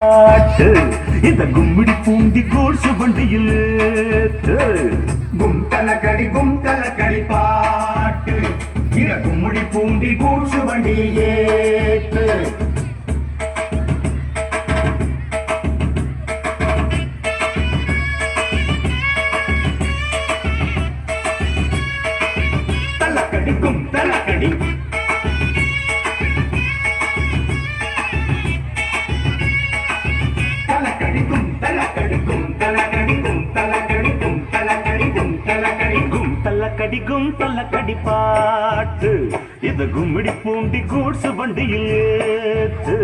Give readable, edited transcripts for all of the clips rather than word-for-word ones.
பாட்டு இந்த கும்மிடி பூண்டி கோட்ஸ் வண்டியில் கும்தலக்கடி பாட்டு இந்த கும்மிடி பூண்டி கோட்ஸ் வண்டியில் ஏத்து தலக்கடி கும்தலக்கடி கடிக்கும் தல்லக்கடி பாட்டு இது கும்மிடி பூண்டி கூட்ஸ் வண்டியில் ஏத்து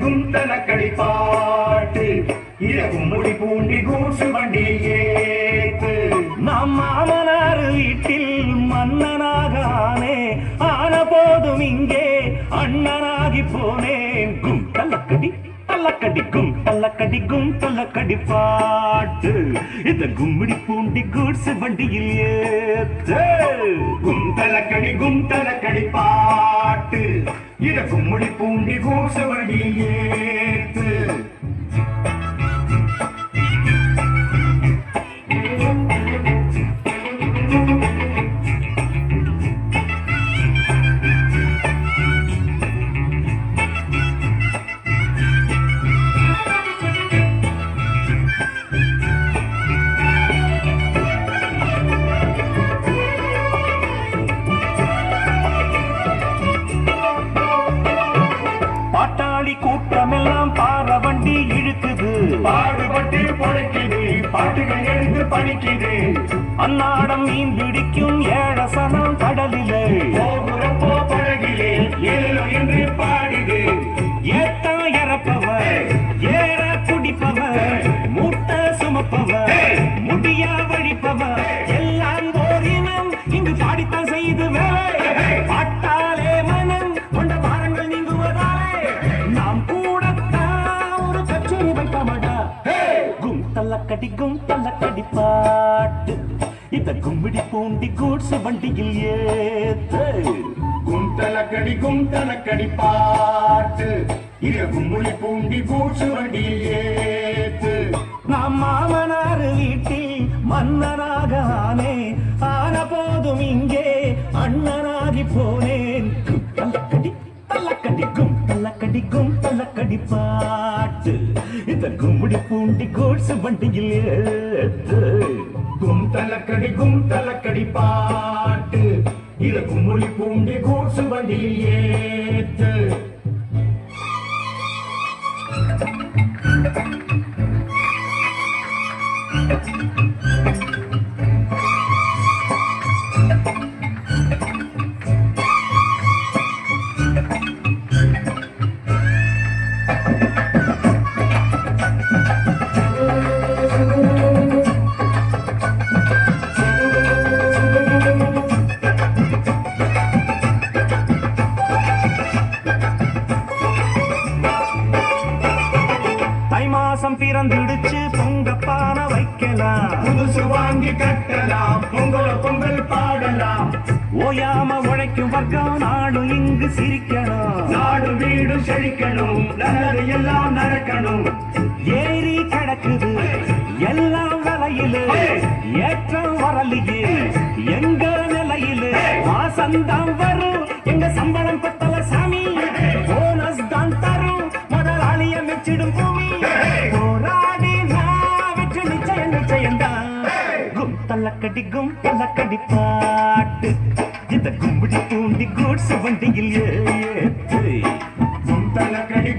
கும்தலக்கடி பாட்டு இது கும்மிடி பூண்டி கூட்ஸ் வண்டியில் ஏத்து நாம் மாமனார் வீட்டில் மன்னனாக ஆனே ஆன போதும் இங்கே அண்ணனாகி போனேன் கும்தலக்கடி தல்லக்கடி பாட்டு இந்த கும்மிடி பூண்டி கூட்ஸ் வண்டியில் ஏத்து கும்தலக்கடி பாட்டு இத கும்மிடி பூண்டி கூட்ஸ் வண்டியில் ஏத்து கூட்டமெல்லாம் பாற வண்டி இழுக்குது பாடுபட்டு பொழைக்குது பாட்டுகள் எழுந்து படிக்குது அன்னாடம் மீன் பிடிக்கும் ஏழசனம் கடலிலே போகுறப்போ பழகிலே ஏழோ என்று பாடுது ஏத்த இறப்பவர் ஏற குடிப்பவர் மூட்டை சுமப்பவர் முடியா வழிப்பவர் எல்லாம் ஓரினம் இங்கு பாடித்தான் செய்து வேலை பாட்டாலே மனம் கொண்ட பாரங்கள் நீங்குவதாலே நாம் கூடத்தான் ஒரு கச்சேரி வைப்பமடா தல்லக்கடி பாட்டு இந்த கும்மிடி பூண்டி கூட்ஸ் வண்டியில் ஏத்து கும்தலக்கடி பாட்டு இது கும்மிடி பூண்டி கூட்ஸ் வண்டியில் ஏத்து நாம் மாமனார் வீட்டில் மன்னனாக ஆனே ஆன போதும் இங்கே அண்ணனாகி போனேன் தல்லக்கடி பாட்டு இந்த கும்மிடி பூண்டி கோட்ஸ் வண்டியில் ஏத்து கும்தலக்கடி பாட்டு இது கும்மிடி பூண்டி கோட்ஸ் வண்டியில் ஏத்து மாசம் பிறந்துடுச்சு பொங்க பானை வைக்கலாம் புதுசு வாங்கி கட்டலாம் பொங்கல் பாடலாம் ஓயாம உழைக்கும் வர்க்கம் நாடும் இங்கு சிரிக்கணும் நாடு வீடு செழிக்கணும் நல்லது எல்லாம் நடக்கணும் ஏறி கிடக்குது எல்லாம் விலையிலே ஏற்றம் வரலையே எங்க நிலையிலே மாசந்தான் வரும் எங்க சம்பளம் பத்தல சாமி போனஸ் தான் தரும் முதலாளிய மெச்சிடும் பூமி தல்லக்கடி பாட்டு இந்த கும்மிடி பூண்டி கூட்ஸ் வண்டியில் ஏத்து கும்தலக்கடி